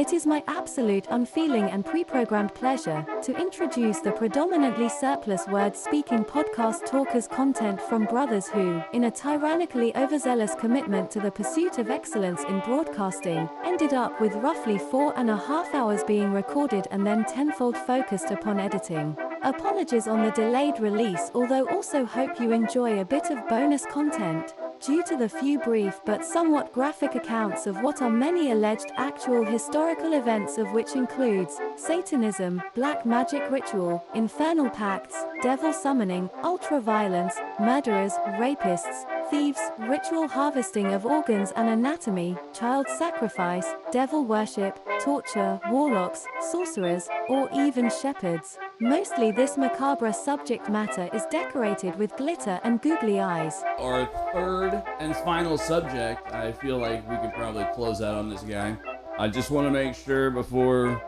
It is my absolute unfeeling and pre-programmed pleasure to introduce the predominantly surplus word-speaking podcast Talkers content from brothers who, in a tyrannically overzealous commitment to the pursuit of excellence in broadcasting, ended up with roughly 4.5 hours being recorded and then tenfold focused upon editing. Apologies on the delayed release, although also hope you enjoy a bit of bonus content. Due to the few brief but somewhat graphic accounts of what are many alleged actual historical events, of which includes Satanism, black magic ritual, infernal pacts, devil summoning, ultra-violence, murderers, rapists, thieves, ritual harvesting of organs and anatomy, child sacrifice, devil worship, torture, warlocks, sorcerers, or even shepherds. Mostly this macabre subject matter is decorated with glitter and googly eyes. Our third and final subject, I feel like we could probably close out on this guy. I just want to make sure before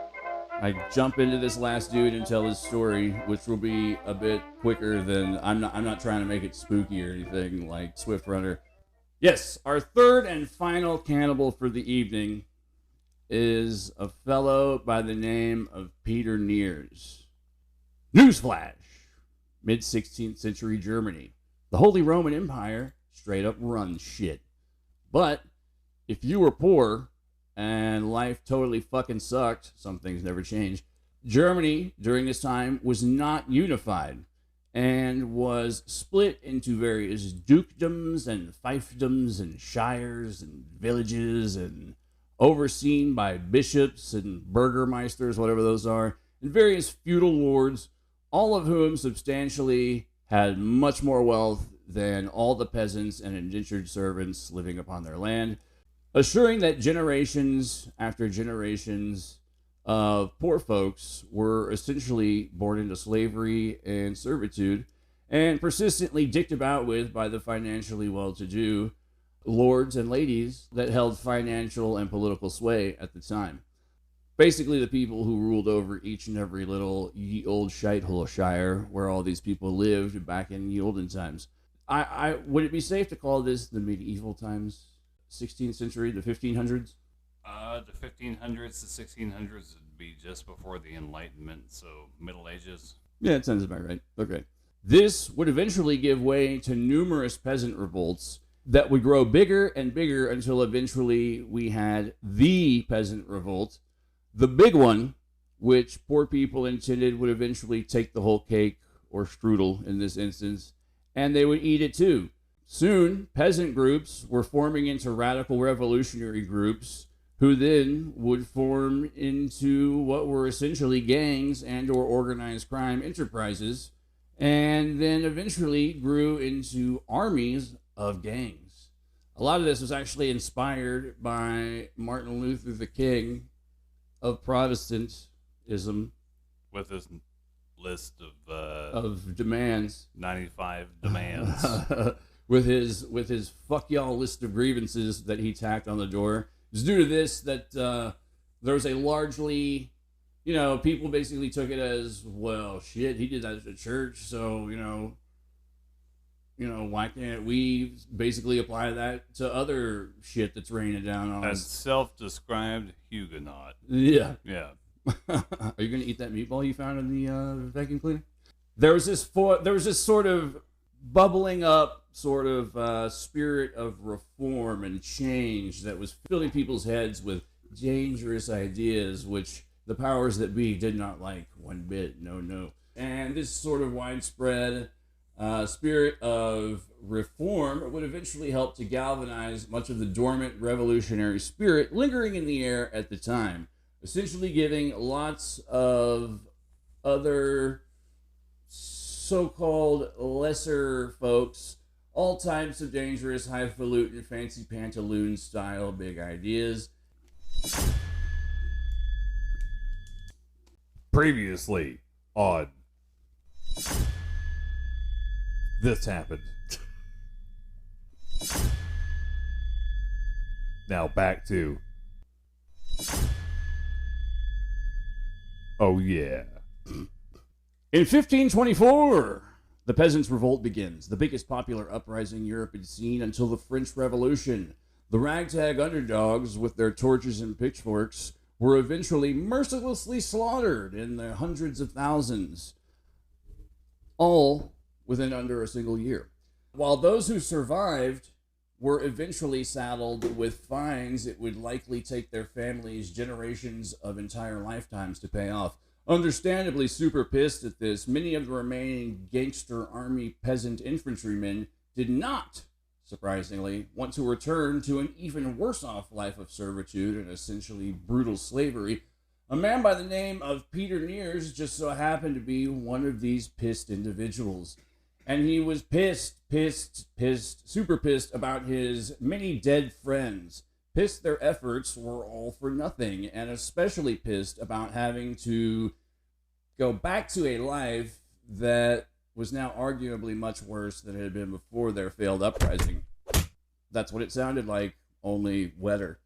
I jump into this last dude and tell his story, which will be a bit quicker than, I'm not trying to make it spooky or anything like Swift Runner. Yes, our third and final cannibal for the evening is a fellow by the name of Peter Niers. Newsflash! Mid-16th century Germany. The Holy Roman Empire straight up runs shit. But if you were poor and life totally fucking sucked, some things never change, Germany during this time was not unified and was split into various dukedoms and fiefdoms and shires and villages and overseen by bishops and burgermeisters, whatever those are, and various feudal lords, all of whom substantially had much more wealth than all the peasants and indentured servants living upon their land, assuring that generations after generations of poor folks were essentially born into slavery and servitude and persistently dicked about with by the financially well-to-do lords and ladies that held financial and political sway at the time. Basically, the people who ruled over each and every little ye old shithole shire where all these people lived back in the olden times. I would it be safe to call this the medieval times? 16th century, the 1500s? The 1500s to 1600s would be just before the Enlightenment, so Middle Ages. Yeah, that sounds about right. Okay. This would eventually give way to numerous peasant revolts that would grow bigger and bigger until eventually we had the peasant revolt. The big one, which poor people intended would eventually take the whole cake, or strudel in this instance, and they would eat it too. Soon, peasant groups were forming into radical revolutionary groups, who then would form into what were essentially gangs and or organized crime enterprises, and then eventually grew into armies of gangs. A lot of this was actually inspired by Martin Luther the King of Protestantism, with his list of demands, 95 demands, with his fuck y'all list of grievances that he tacked on the door. It's due to this that there was a largely, people basically took it as, well, shit, he did that at the church, so why can't we basically apply that to other shit that's raining down on as us? self-described Huguenot. Yeah. Yeah. Are you going to eat that meatball you found in the vacuum cleaner? There was this sort of bubbling up sort of spirit of reform and change that was filling people's heads with dangerous ideas, which the powers that be did not like one bit. No. And this sort of widespread spirit of reform would eventually help to galvanize much of the dormant revolutionary spirit lingering in the air at the time, essentially giving lots of other so-called lesser folks all types of dangerous, highfalutin, fancy pantaloon style big ideas. Previously on This Happened. Now back to Oh yeah. In 1524, the Peasants' Revolt begins, the biggest popular uprising Europe had seen until the French Revolution. The ragtag underdogs, with their torches and pitchforks, were eventually mercilessly slaughtered in the hundreds of thousands, all within under a single year. While those who survived were eventually saddled with fines it would likely take their families generations of entire lifetimes to pay off. Understandably super pissed at this, many of the remaining gangster army peasant infantrymen did not, surprisingly, want to return to an even worse off life of servitude and essentially brutal slavery. A man by the name of Peter Niers just so happened to be one of these pissed individuals. And he was pissed, super pissed about his many dead friends. Pissed their efforts were all for nothing, and especially pissed about having to go back to a life that was now arguably much worse than it had been before their failed uprising. That's what it sounded like, only wetter.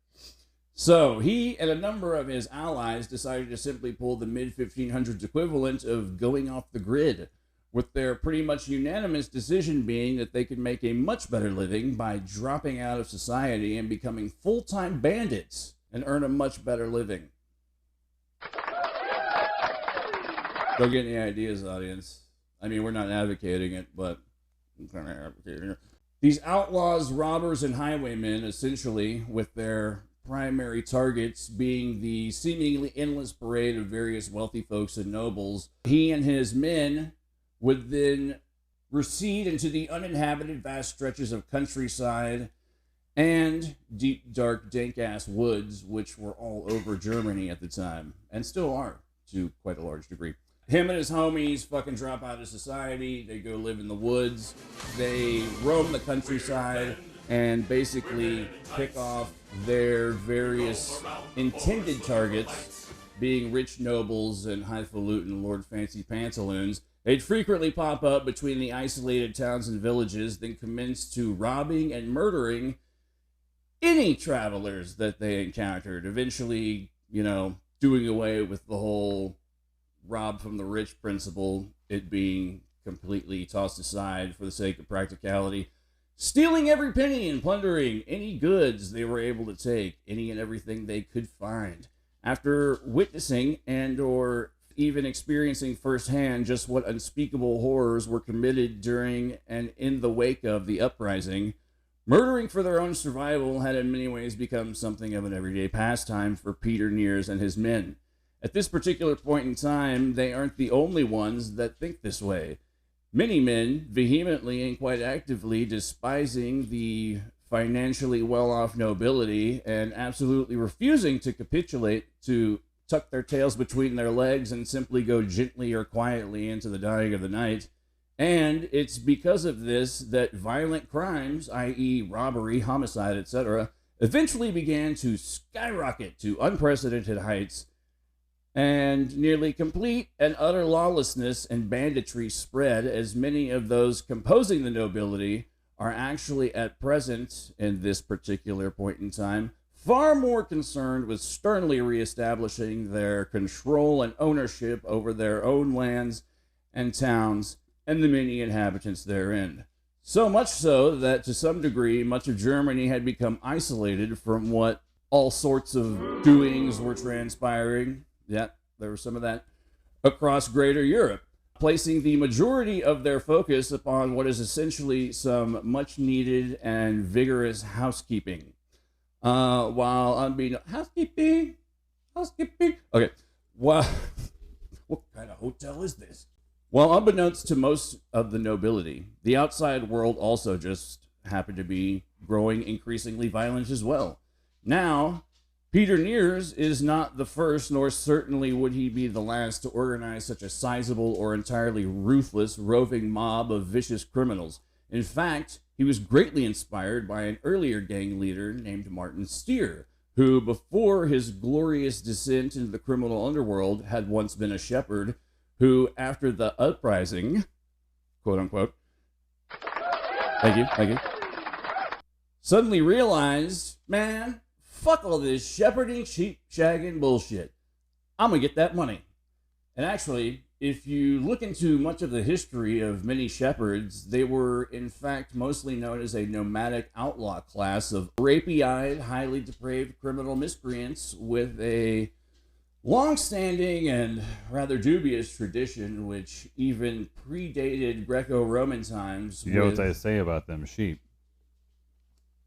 So he and a number of his allies decided to simply pull the mid-1500s equivalent of going off the grid, with their pretty much unanimous decision being that they could make a much better living by dropping out of society and becoming full-time bandits and earn a much better living. Don't get any ideas, audience. I mean, we're not advocating it, but I'm kind of advocating it. These outlaws, robbers, and highwaymen, essentially, with their primary targets being the seemingly endless parade of various wealthy folks and nobles, he and his men would then recede into the uninhabited vast stretches of countryside and deep, dark, dank-ass woods, which were all over Germany at the time, and still are, to quite a large degree. Him and his homies fucking drop out of society, they go live in the woods, they roam the countryside, and basically pick off their various intended targets, being rich nobles and highfalutin Lord Fancy Pantaloons. They'd frequently pop up between the isolated towns and villages, then commence to robbing and murdering any travelers that they encountered, eventually, doing away with the whole rob from the rich principle, it being completely tossed aside for the sake of practicality, stealing every penny and plundering any goods they were able to take, any and everything they could find. After witnessing and or even experiencing firsthand just what unspeakable horrors were committed during and in the wake of the uprising, murdering for their own survival had in many ways become something of an everyday pastime for Peter Niers and his men. At this particular point in time, they aren't the only ones that think this way. Many men, vehemently and quite actively despising the financially well-off nobility and absolutely refusing to capitulate, to tuck their tails between their legs and simply go gently or quietly into the dying of the night. And it's because of this that violent crimes, i.e. robbery, homicide, etc., eventually began to skyrocket to unprecedented heights, and nearly complete and utter lawlessness and banditry spread, as many of those composing the nobility are actually at present, in this particular point in time, far more concerned with sternly reestablishing their control and ownership over their own lands and towns and the many inhabitants therein. So much so that, to some degree, much of Germany had become isolated from what all sorts of doings were transpiring. Yeah, there was some of that across greater Europe, placing the majority of their focus upon what is essentially some much needed and vigorous housekeeping. While unbeknownst, housekeeping. Okay, what kind of hotel is this? While unbeknownst to most of the nobility, the outside world also just happened to be growing increasingly violent as well. Now, Peter Niers is not the first, nor certainly would he be the last, to organize such a sizable or entirely ruthless roving mob of vicious criminals. In fact, he was greatly inspired by an earlier gang leader named Martin Stier, who, before his glorious descent into the criminal underworld, had once been a shepherd, who, after the uprising, quote-unquote, thank you, suddenly realized, man, fuck all this shepherding, sheep shagging bullshit. I'm gonna get that money. And actually, if you look into much of the history of many shepherds, they were in fact mostly known as a nomadic outlaw class of rapey-eyed, highly depraved criminal miscreants with a long-standing and rather dubious tradition, which even predated Greco-Roman times. You know what they say about them sheep?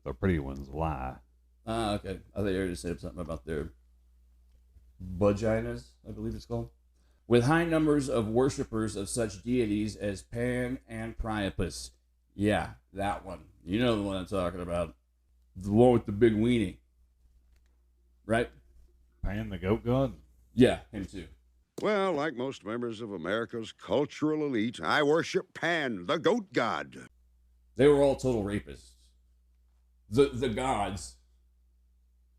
The pretty ones lie. Ah, okay. I thought you already said something about their vaginas, I believe it's called. With high numbers of worshippers of such deities as Pan and Priapus. Yeah, that one. You know the one I'm talking about. The one with the big weenie. Right? Pan the goat god? Yeah, him too. Well, like most members of America's cultural elite, I worship Pan, the goat god. They were all total rapists. The gods,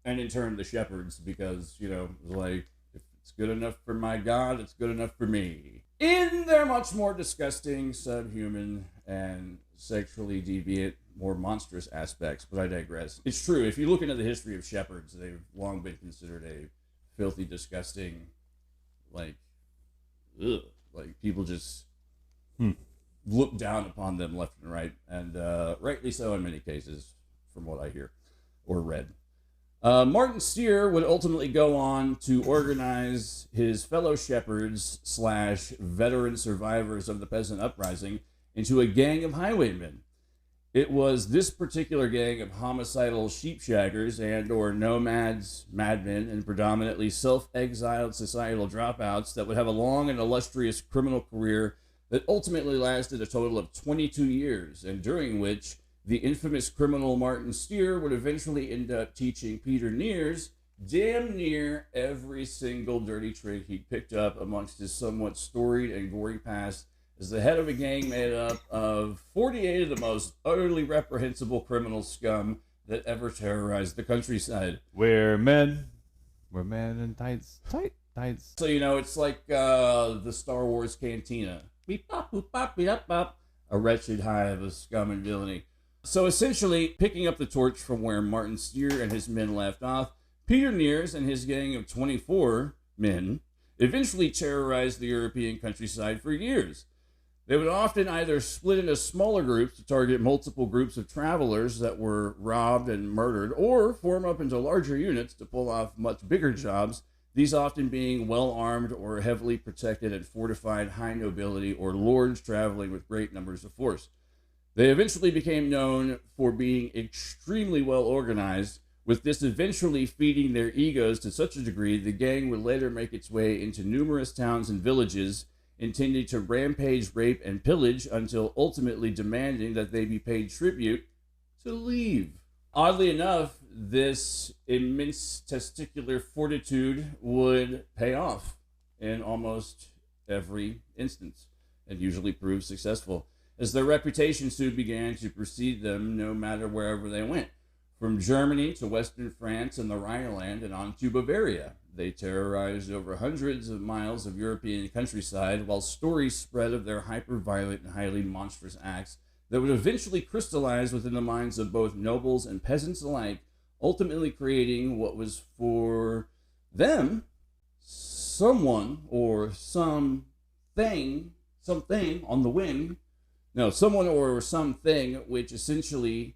and in turn the shepherds, because, you know, it was like, if it's good enough for my god, it's good enough for me. In their much more disgusting, subhuman, and sexually deviant, more monstrous aspects, but I digress. It's true, if you look into the history of shepherds, they've long been considered a filthy, disgusting, like, ugh, like people just look down upon them left and right, and rightly so in many cases, from what I hear or read. Martin Steer would ultimately go on to organize his fellow shepherds / veteran survivors of the peasant uprising into a gang of highwaymen. It was this particular gang of homicidal sheepshaggers and or nomads, madmen, and predominantly self-exiled societal dropouts that would have a long and illustrious criminal career that ultimately lasted a total of 22 years, and during which the infamous criminal Martin Steer would eventually end up teaching Peter Niers damn near every single dirty trick he picked up amongst his somewhat storied and gory past as the head of a gang made up of 48 of the most utterly reprehensible criminal scum that ever terrorized the countryside. We're men in tights. Tights. So, you know, it's like the Star Wars cantina. Beep, bop, boop, bop, beep, up, bop. A wretched hive of scum and villainy. So essentially, picking up the torch from where Martin Steer and his men left off, Peter Niers and his gang of 24 men eventually terrorized the European countryside for years. They would often either split into smaller groups to target multiple groups of travelers that were robbed and murdered, or form up into larger units to pull off much bigger jobs, these often being well-armed or heavily protected and fortified high nobility or lords traveling with great numbers of force. They eventually became known for being extremely well organized, with this eventually feeding their egos to such a degree the gang would later make its way into numerous towns and villages, intending to rampage, rape, and pillage until ultimately demanding that they be paid tribute to leave. Oddly enough, this immense testicular fortitude would pay off in almost every instance, and usually prove successful, as their reputation soon began to precede them no matter wherever they went. From Germany to Western France and the Rhineland and on to Bavaria, they terrorized over hundreds of miles of European countryside, while stories spread of their hyper-violent and highly monstrous acts that would eventually crystallize within the minds of both nobles and peasants alike, ultimately creating what was for them someone or something on the wing. No, someone or something which essentially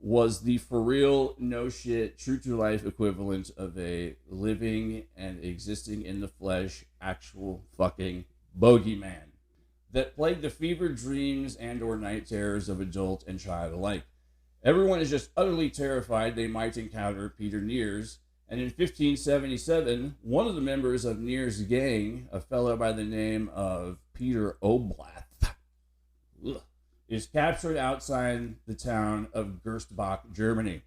was the for real, no shit, true to life equivalent of a living and existing in the flesh, actual fucking bogeyman that plagued the fevered dreams and or night terrors of adult and child alike. Everyone is just utterly terrified they might encounter Peter Niers, and in 1577, one of the members of Niers' gang, a fellow by the name of Peter Oblath, is captured outside the town of Gerstbach, Germany,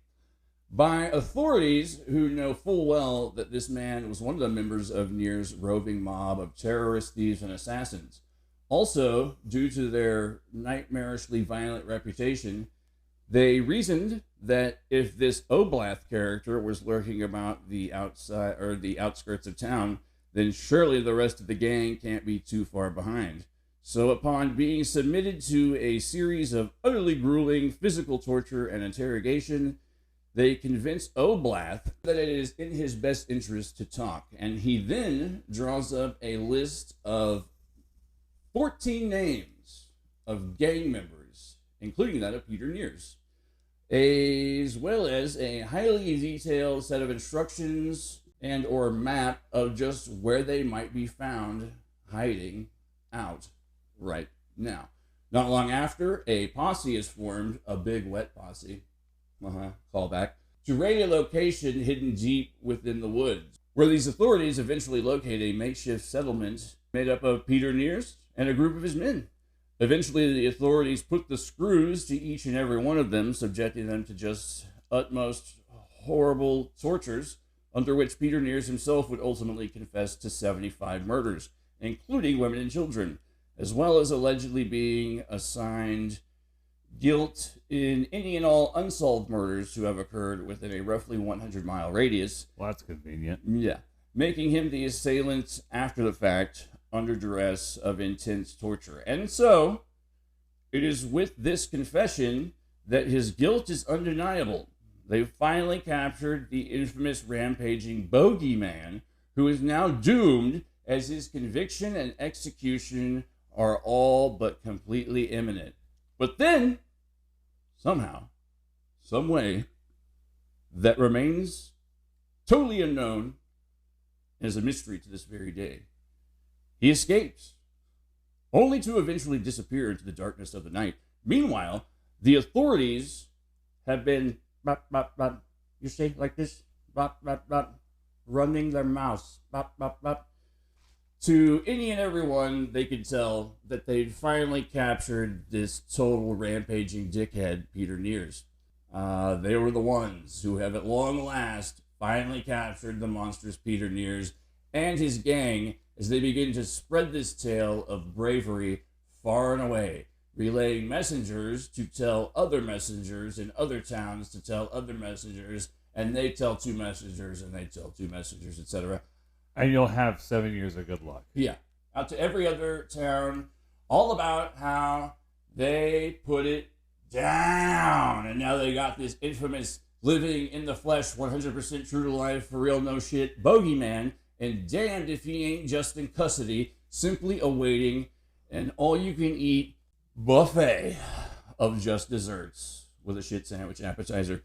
by authorities who know full well that this man was one of the members of Niers' roving mob of terrorists, thieves, and assassins. Also, due to their nightmarishly violent reputation, they reasoned that if this Oblath character was lurking about the outside or the outskirts of town, then surely the rest of the gang can't be too far behind. So upon being submitted to a series of utterly grueling physical torture and interrogation, they convince Oblath that it is in his best interest to talk, and he then draws up a list of 14 names of gang members, including that of Peter Niers, as well as a highly detailed set of instructions and or map of just where they might be found hiding out right now. Not long after, a posse is formed, a big wet posse, callback, to raid a location hidden deep within the woods, where these authorities eventually locate a makeshift settlement made up of Peter Niers and a group of his men. Eventually, the authorities put the screws to each and every one of them, subjecting them to just utmost horrible tortures, under which Peter Niers himself would ultimately confess to 75 murders, including women and children, as well as allegedly being assigned guilt in any and all unsolved murders to have occurred within a roughly 100-mile radius. Well, that's convenient. Yeah. Making him the assailant after the fact, under duress of intense torture. And so, it is with this confession that his guilt is undeniable. They've finally captured the infamous rampaging bogeyman, who is now doomed as his conviction and execution are all but completely imminent. But then, somehow, some way, that remains totally unknown and is a mystery to this very day. He escapes, only to eventually disappear into the darkness of the night. Meanwhile, the authorities have been, you say like this, running their mouths, to any and everyone they could tell that they'd finally captured this total rampaging dickhead, Peter Niers. They were the ones who have at long last finally captured the monstrous Peter Niers and his gang as they begin to spread this tale of bravery far and away, relaying messengers to tell other messengers in other towns to tell other messengers, and they tell two messengers, and they tell two messengers, etc. And you'll have 7 years of good luck. Yeah. Out to every other town, all about how they put it down. And now they got this infamous living in the flesh, 100% true to life, for real, no shit, bogeyman, and damned if he ain't just in custody, simply awaiting an all-you-can-eat buffet of just desserts with a shit sandwich appetizer.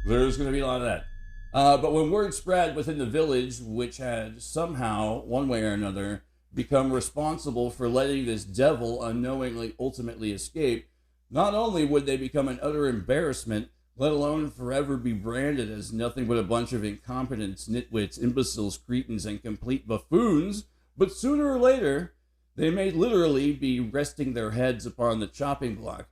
There's going to be a lot of that. But when word spread within the village, which had somehow, one way or another, become responsible for letting this devil unknowingly ultimately escape, not only would they become an utter embarrassment, let alone forever be branded as nothing but a bunch of incompetents, nitwits, imbeciles, cretins, and complete buffoons, but sooner or later, they may literally be resting their heads upon the chopping block.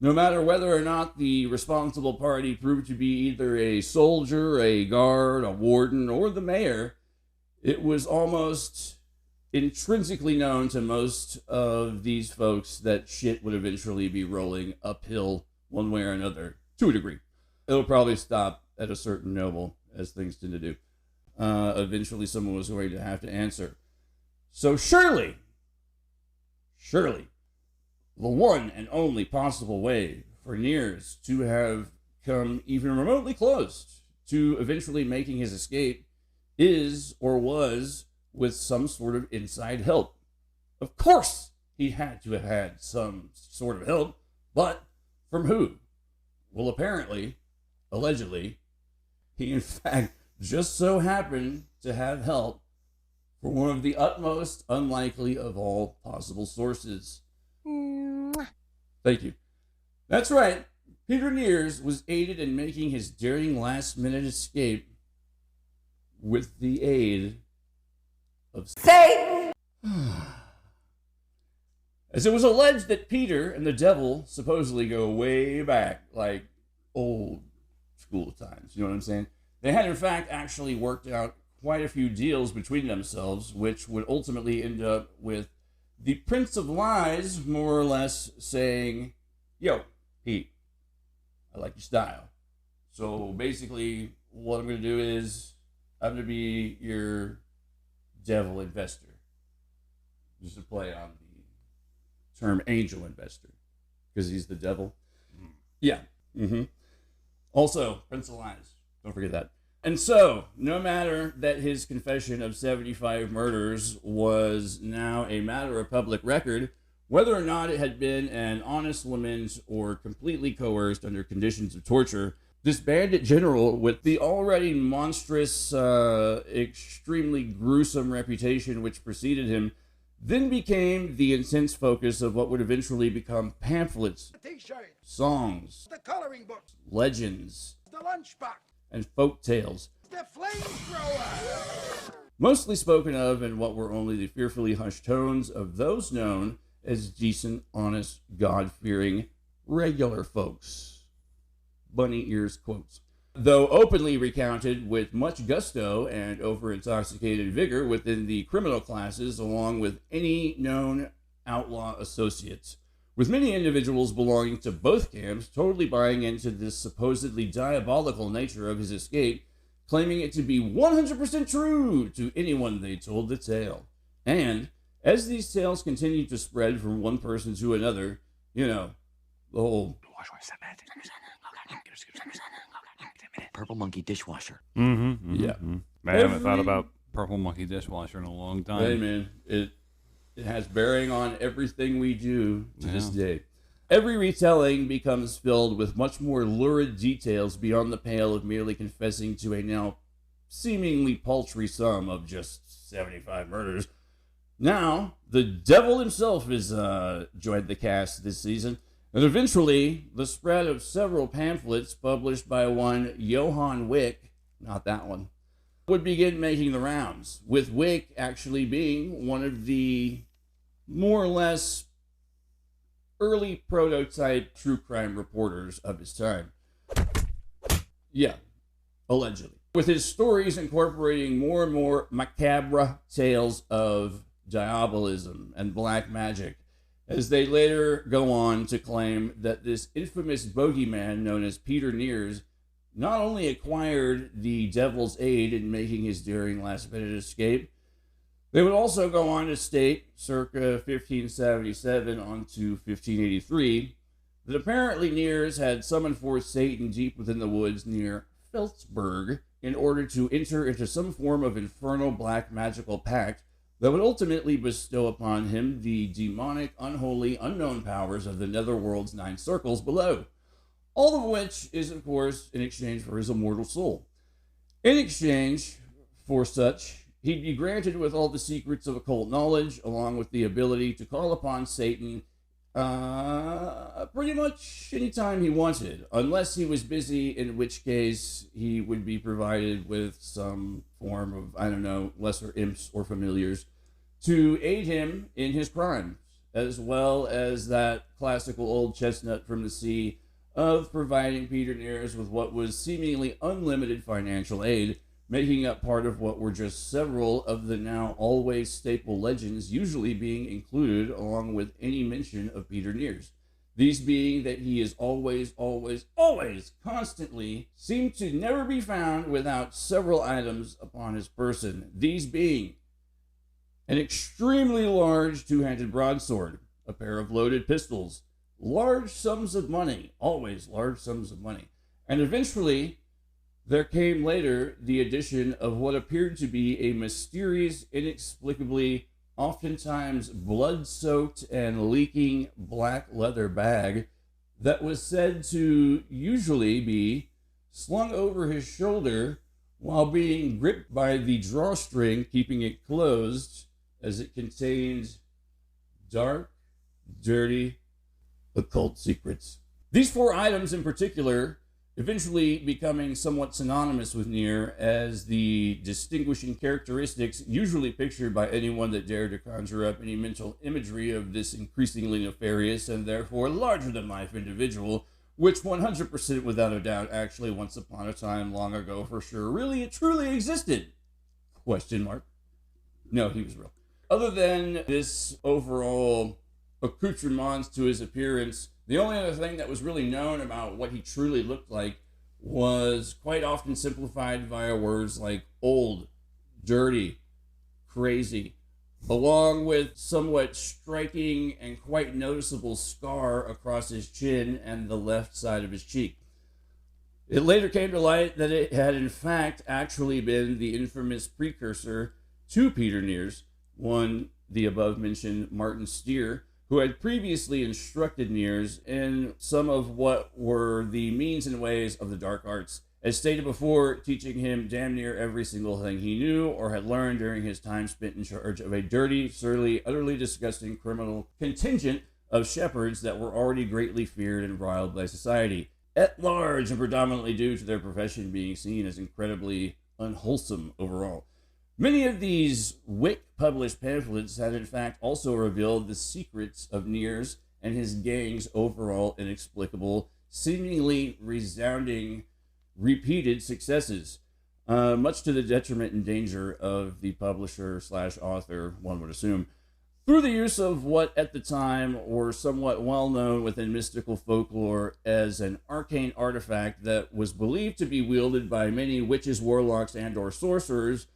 No matter whether or not the responsible party proved to be either a soldier, a guard, a warden, or the mayor, it was almost intrinsically known to most of these folks that shit would eventually be rolling uphill one way or another, to a degree. It'll probably stop at a certain noble, as things tend to do. Eventually someone was going to have to answer. So surely, the one and only possible way for Niers to have come even remotely close to eventually making his escape is or was with some sort of inside help. Of course, he had to have had some sort of help, but from who? Well, apparently, allegedly, he in fact just so happened to have help from one of the utmost unlikely of all possible sources. Thank you. That's right. Peter Niers was aided in making his daring last-minute escape with the aid of Satan. As it was alleged that Peter and the devil supposedly go way back, like old school times. You know what I'm saying? They had, in fact, actually worked out quite a few deals between themselves, which would ultimately end up with the Prince of Lies more or less saying, yo, Pete, I like your style. So basically, what I'm going to do is I'm going to be your devil investor. Just to play on the term angel investor, because he's the devil. Yeah. Also, Prince of Lies. Don't forget that. And so, no matter that his confession of 75 murders was now a matter of public record, whether or not it had been an honest lament or completely coerced under conditions of torture, This bandit general, with the already monstrous, extremely gruesome reputation which preceded him, then became the intense focus of what would eventually become pamphlets, T-shirt, songs, the coloring books, legends, the lunchbox, and folk tales, the flamethrower. mostly spoken of in what were only the fearfully hushed tones of those known as decent, honest, God-fearing, regular folks. Bunny Ears quotes. Though openly recounted with much gusto and over-intoxicated vigor within the criminal classes, along with any known outlaw associates, with many individuals belonging to both camps totally buying into this supposedly diabolical nature of his escape, claiming it to be 100% true to anyone they told the tale. And as these tales continued to spread from one person to another, you know, the whole purple monkey dishwasher. Mm-hmm. Yeah. I haven't thought about purple monkey dishwasher in a long time. Hey man, it has bearing on everything we do to this day. Every retelling becomes filled with much more lurid details beyond the pale of merely confessing to a now seemingly paltry sum of just 75 murders. Now, the devil himself has joined the cast this season, and eventually the spread of several pamphlets published by one Johann Wick, not that one, would begin making the rounds, with Wick actually being one of the more or less early prototype true crime reporters of his time. Yeah, allegedly. With his stories incorporating more and more macabre tales of diabolism and black magic, as they later go on to claim that this infamous bogeyman known as Peter Niers not only acquired the devil's aid in making his daring last-minute escape, they would also go on to state, circa 1577 on to 1583, that apparently Niers had summoned forth Satan deep within the woods near Feltzberg in order to enter into some form of infernal black magical pact that would ultimately bestow upon him the demonic, unholy, unknown powers of the netherworld's 9 circles below. All of which is, of course, in exchange for his immortal soul. In exchange for such, he'd be granted with all the secrets of occult knowledge, along with the ability to call upon Satan pretty much anytime he wanted, unless he was busy, in which case he would be provided with some form of, I don't know, lesser imps or familiars to aid him in his crimes, as well as that classical old chestnut from the sea of providing Peter Niers with what was seemingly unlimited financial aid, making up part of what were just several of the now always staple legends usually being included along with any mention of Peter Niers. These being that he is always, constantly, seemed to never be found without several items upon his person. These being an extremely large two-handed broadsword, a pair of loaded pistols, large sums of money, always large sums of money, and eventually there came later the addition of what appeared to be a mysterious, inexplicably, oftentimes blood-soaked and leaking black leather bag that was said to usually be slung over his shoulder while being gripped by the drawstring, keeping it closed, as it contained dark, dirty, occult secrets. These 4 items in particular eventually becoming somewhat synonymous with Nier as the distinguishing characteristics usually pictured by anyone that dared to conjure up any mental imagery of this increasingly nefarious and therefore larger-than-life individual, which 100% without a doubt actually once upon a time long ago for sure really it truly existed? Question mark. No, he was real. Other than this overall accoutrements to his appearance, the only other thing that was really known about what he truly looked like was quite often simplified via words like old, dirty, crazy, along with somewhat striking and quite noticeable scar across his chin and the left side of his cheek. It later came to light that it had in fact actually been the infamous precursor to Peter Niers, one, the above-mentioned Martin Steer, who had previously instructed Niers in some of what were the means and ways of the dark arts. As stated before, teaching him damn near every single thing he knew or had learned during his time spent in charge of a dirty, surly, utterly disgusting criminal contingent of shepherds that were already greatly feared and reviled by society, at large, and predominantly due to their profession being seen as incredibly unwholesome overall. Many of these Wick-published pamphlets had in fact also revealed the secrets of Niers and his gang's overall inexplicable, seemingly resounding, repeated successes, much to the detriment and danger of the publisher/author, one would assume, through the use of what at the time were somewhat well known within mystical folklore as an arcane artifact that was believed to be wielded by many witches, warlocks, and or sorcerers,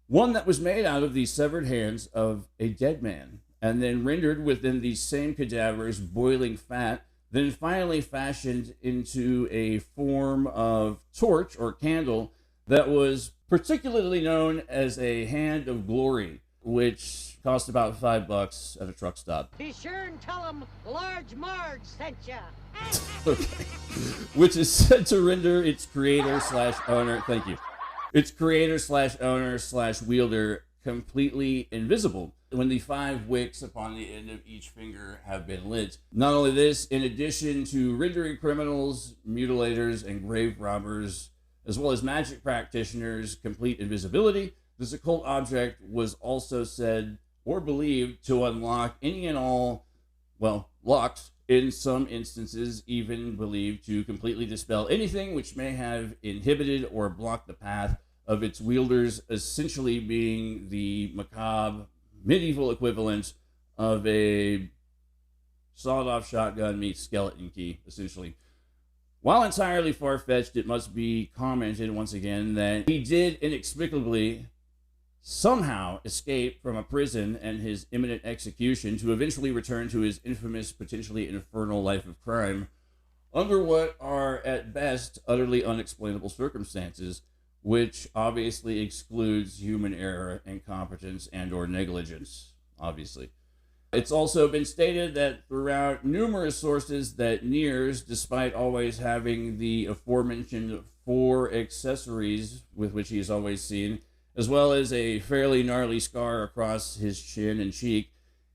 one that was made out of the severed hands of a dead man, and then rendered within these same cadavers boiling fat, then finally fashioned into a form of torch or candle that was particularly known as a hand of glory, which cost about $5 at a truck stop. Be sure and tell them Large Marge sent ya. Okay. Which is said to render its creator/owner, thank you, its creator/owner/wielder completely invisible when the 5 wicks upon the end of each finger have been lit. Not only this, in addition to rendering criminals, mutilators, and grave robbers, as well as magic practitioners, complete invisibility, this occult object was also said or believed to unlock any and all, well, locks, in some instances even believed to completely dispel anything which may have inhibited or blocked the path of its wielders, essentially being the macabre medieval equivalent of a sawed-off shotgun meets skeleton key, essentially. While entirely far-fetched, it must be commented once again that he did inexplicably somehow escape from a prison and his imminent execution to eventually return to his infamous, potentially infernal life of crime under what are at best utterly unexplainable circumstances, which obviously excludes human error, incompetence, and or negligence, obviously. It's also been stated that throughout numerous sources that Niers, despite always having the aforementioned 4 accessories with which he is always seen, as well as a fairly gnarly scar across his chin and cheek,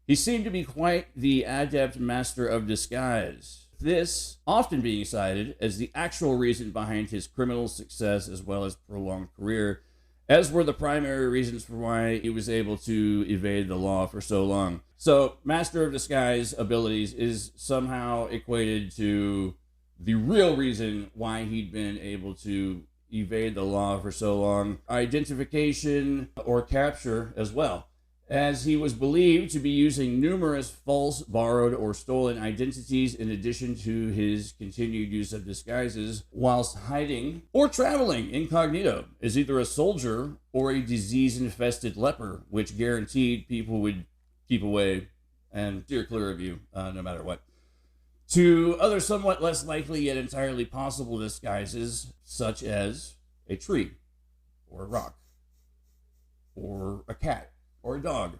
he seemed to be quite the adept master of disguise. This often being cited as the actual reason behind his criminal success as well as prolonged career, as were the primary reasons for why he was able to evade the law for so long. So, master of disguise abilities is somehow equated to the real reason why he'd been able to evade the law for so long. Identification or capture as well, as he was believed to be using numerous false, borrowed, or stolen identities in addition to his continued use of disguises whilst hiding or traveling incognito as either a soldier or a disease-infested leper, which guaranteed people would keep away and steer clear of you no matter what. To other somewhat less likely yet entirely possible disguises, such as a tree, or a rock, or a cat, or a dog,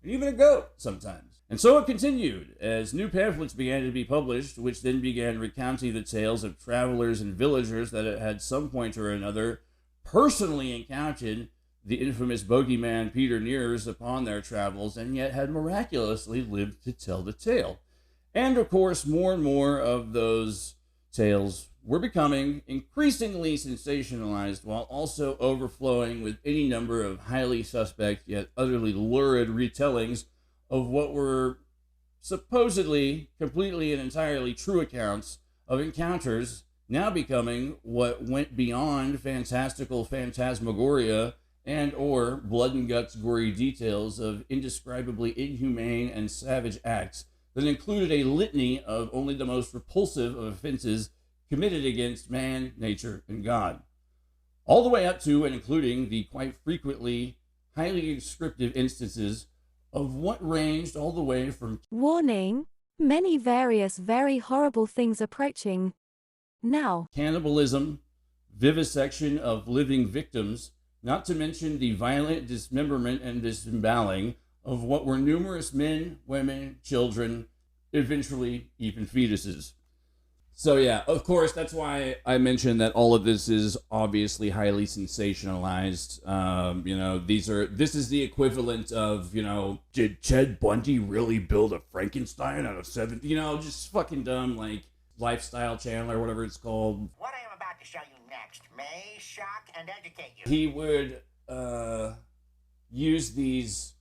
and even a goat sometimes. And so it continued, as new pamphlets began to be published, which then began recounting the tales of travelers and villagers that at some point or another personally encountered the infamous bogeyman Peter Niers upon their travels, and yet had miraculously lived to tell the tale. And of course, more and more of those tales were becoming increasingly sensationalized while also overflowing with any number of highly suspect yet utterly lurid retellings of what were supposedly completely and entirely true accounts of encounters, now becoming what went beyond fantastical phantasmagoria and or blood and guts gory details of indescribably inhumane and savage acts that included a litany of only the most repulsive of offenses committed against man, nature, and God, all the way up to and including the quite frequently highly descriptive instances of what ranged all the way from Warning, many various very horrible things approaching. Now, cannibalism, vivisection of living victims, not to mention the violent dismemberment and disemboweling of what were numerous men, women, children, eventually even fetuses. So yeah, of course, that's why I mentioned that all of this is obviously highly sensationalized. This is the equivalent of, did Ted Bundy really build a Frankenstein out of seven? Just fucking dumb, like, Lifestyle Channel or whatever it's called. What I am about to show you next may shock and educate you. He would use these,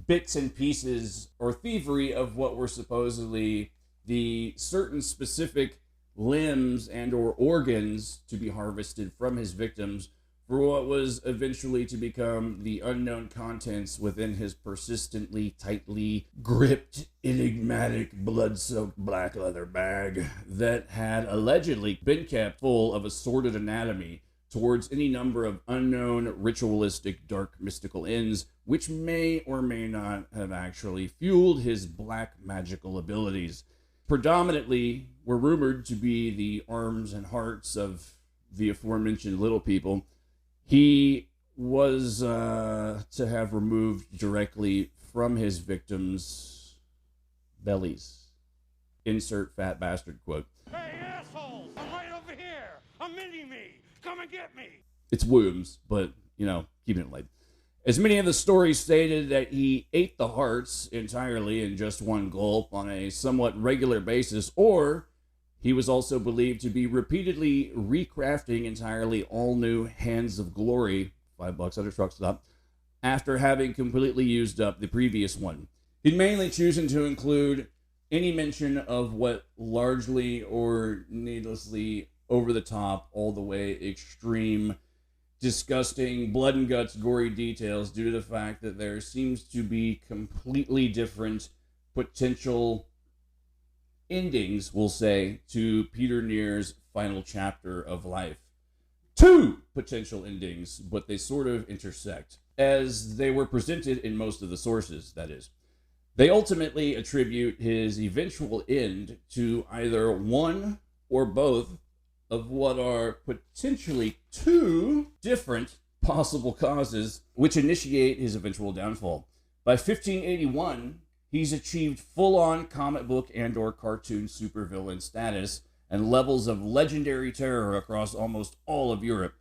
bits and pieces or thievery of what were supposedly the certain specific limbs and or organs to be harvested from his victims for what was eventually to become the unknown contents within his persistently tightly gripped, enigmatic, blood-soaked black leather bag that had allegedly been kept full of assorted anatomy towards any number of unknown ritualistic dark mystical ends which may or may not have actually fueled his black magical abilities. Predominantly were rumored to be the arms and hearts of the aforementioned little people. He was to have removed directly from his victims' bellies. Insert fat bastard quote. Hey, assholes! I'm right over here! A mini-me! Come and get me! It's wombs, but, keeping it light. As many of the stories stated that he ate the hearts entirely in just one gulp on a somewhat regular basis, or he was also believed to be repeatedly recrafting entirely all new Hands of Glory, $5 at a truck stop, after having completely used up the previous one. He'd mainly chosen to include any mention of what largely or needlessly over the top, all the way extreme, disgusting, blood and guts, gory details due to the fact that there seems to be completely different potential endings, we'll say, to Peter Niers' final chapter of life. Two potential endings, but they sort of intersect, as they were presented in most of the sources, that is. They ultimately attribute his eventual end to either one or both of what are potentially two different possible causes which initiate his eventual downfall. By 1581, he's achieved full-on comic book and or cartoon supervillain status and levels of legendary terror across almost all of Europe.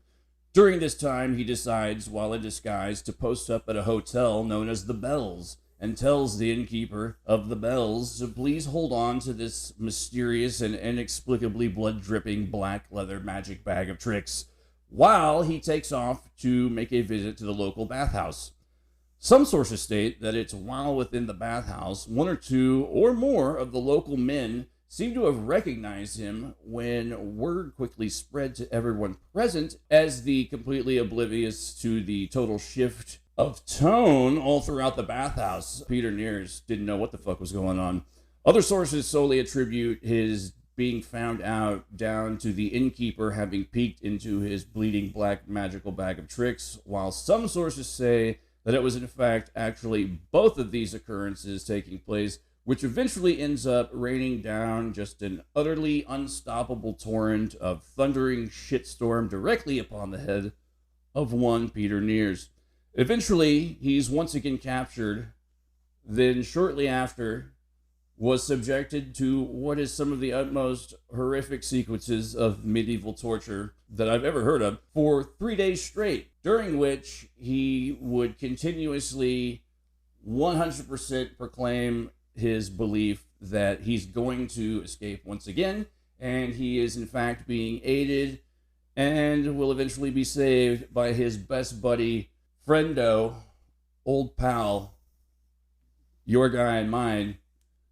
During this time, he decides, while in disguise, to post up at a hotel known as the Bells, and tells the innkeeper of the Bells to please hold on to this mysterious and inexplicably blood-dripping black leather magic bag of tricks, while he takes off to make a visit to the local bathhouse. Some sources state that it's while within the bathhouse, one or two or more of the local men seem to have recognized him when word quickly spread to everyone present as the completely oblivious to the total shift of tone all throughout the bathhouse. Peter Niers didn't know what the fuck was going on. Other sources solely attribute his being found out down to the innkeeper having peeked into his bleeding black magical bag of tricks, while some sources say that it was in fact actually both of these occurrences taking place, which eventually ends up raining down just an utterly unstoppable torrent of thundering shitstorm directly upon the head of one Peter Niers. Eventually, he's once again captured, then shortly after, was subjected to what is some of the utmost horrific sequences of medieval torture that I've ever heard of for 3 days straight, during which he would continuously 100% proclaim his belief that he's going to escape once again, and he is in fact being aided and will eventually be saved by his best buddy, friendo, old pal, your guy and mine,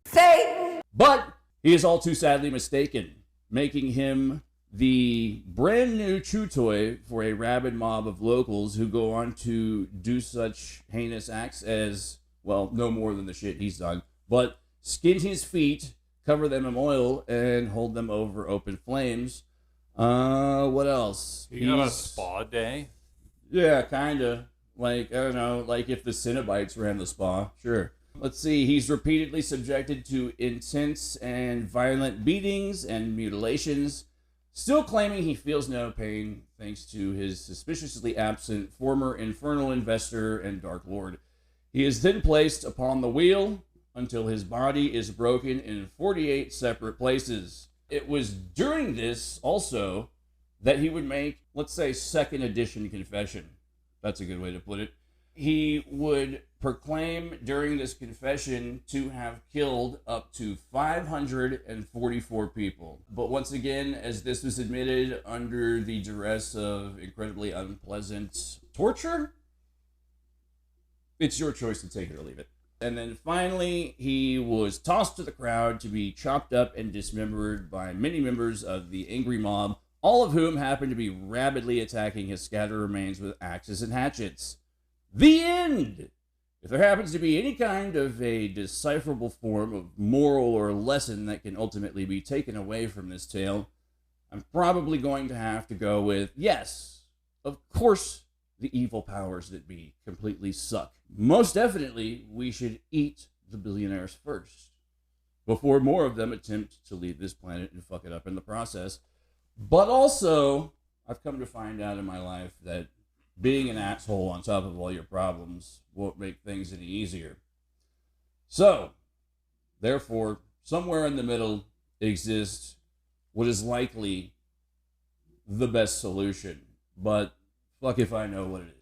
Satan. But he is all too sadly mistaken, making him the brand new chew toy for a rabid mob of locals who go on to do such heinous acts as, well, no more than the shit he's done, but skin his feet, cover them in oil, and hold them over open flames. What else? You got a spa day? Yeah, kinda. Like, I don't know, like if the Cenobites ran the spa, sure. Let's see, he's repeatedly subjected to intense and violent beatings and mutilations, Still claiming he feels no pain thanks to his suspiciously absent former infernal investor and Dark Lord. He is then placed upon the wheel until his body is broken in 48 separate places. It was during this also that he would make, let's say, second edition confession. That's a good way to put it. He would proclaim during this confession to have killed up to 544 people. But once again, as this was admitted under the duress of incredibly unpleasant torture, it's your choice to take it or leave it. And then finally, he was tossed to the crowd to be chopped up and dismembered by many members of the angry mob, all of whom happened to be rabidly attacking his scattered remains with axes and hatchets. The end! If there happens to be any kind of a decipherable form of moral or lesson that can ultimately be taken away from this tale, I'm probably going to have to go with, yes, of course the evil powers that be completely suck. Most definitely, we should eat the billionaires first, before more of them attempt to leave this planet and fuck it up in the process. But also, I've come to find out in my life that being an asshole on top of all your problems won't make things any easier. So, therefore, somewhere in the middle exists what is likely the best solution. But fuck if I know what it is.